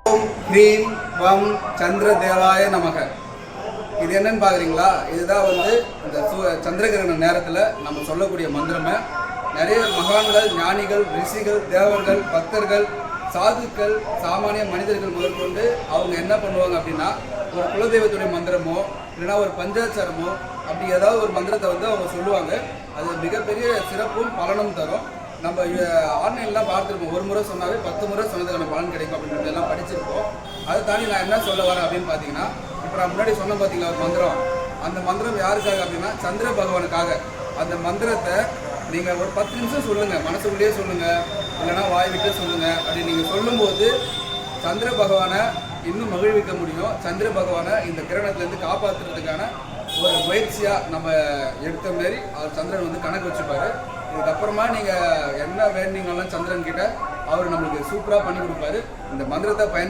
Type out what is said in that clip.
ஓம் ஹ்ரீம் வம் சந்திர தேவாய நமக. இது என்னன்னு பார்க்குறீங்களா? இதுதான் இந்த சந்திரகிரகண நேரத்தில் நம்ம சொல்லக்கூடிய மந்திரமே. நிறைய மகான்கள், ஞானிகள், ரிஷிகள், தேவர்கள், பக்தர்கள், சாதுக்கள், சாமானிய மனிதர்கள் முதற்கொண்டு அவங்க என்ன பண்ணுவாங்க அப்படின்னா, ஒரு குலதெய்வத்துடைய மந்திரமோ இல்லைன்னா ஒரு பஞ்சாச்சாரமோ அப்படி ஏதாவது ஒரு மந்திரத்தை அவங்க சொல்லுவாங்க. அது மிகப்பெரிய சிறப்பும் பலனும் தரும். நம்ம ஆன்லைன்லாம் பார்த்துருப்போம். ஒரு முறை சொன்னாவே 10 முறை சொன்னதுக்கான பலன் கிடைக்கும் அப்படின்றதெல்லாம் படிச்சிருப்போம். அதை தாண்டி நான் என்ன சொல்ல வரேன் அப்படின்னு பார்த்தீங்கன்னா, இப்போ நான் முன்னாடி சொன்ன பார்த்தீங்களா ஒரு மந்திரம், அந்த மந்திரம் யாருக்காக அப்படின்னா சந்திர பகவானுக்காக. அந்த மந்திரத்தை நீங்கள் ஒரு 10 நிமிஷம் சொல்லுங்கள், மனசுக்குள்ளேயே சொல்லுங்கள், இல்லைனா வாய் விட்டு சொல்லுங்கள். அப்படி நீங்கள் சொல்லும்போது சந்திர பகவானை இன்னும் மகிழ்விக்க முடியும். சந்திர பகவானை இந்த கிரகணத்துலேருந்து காப்பாற்றுறதுக்கான ஒரு முயற்சியாக நம்ம எடுத்த மாரி அவர் சந்திரன் கணக்கு வச்சுப்பார். இதுக்கப்புறமா நீங்கள் என்ன வேண்டிங்கனாலும் சந்திரன் கிட்ட அவர் நம்மளுக்கு சூப்பராக பண்ணி கொடுப்பாரு. இந்த மந்திரத்தை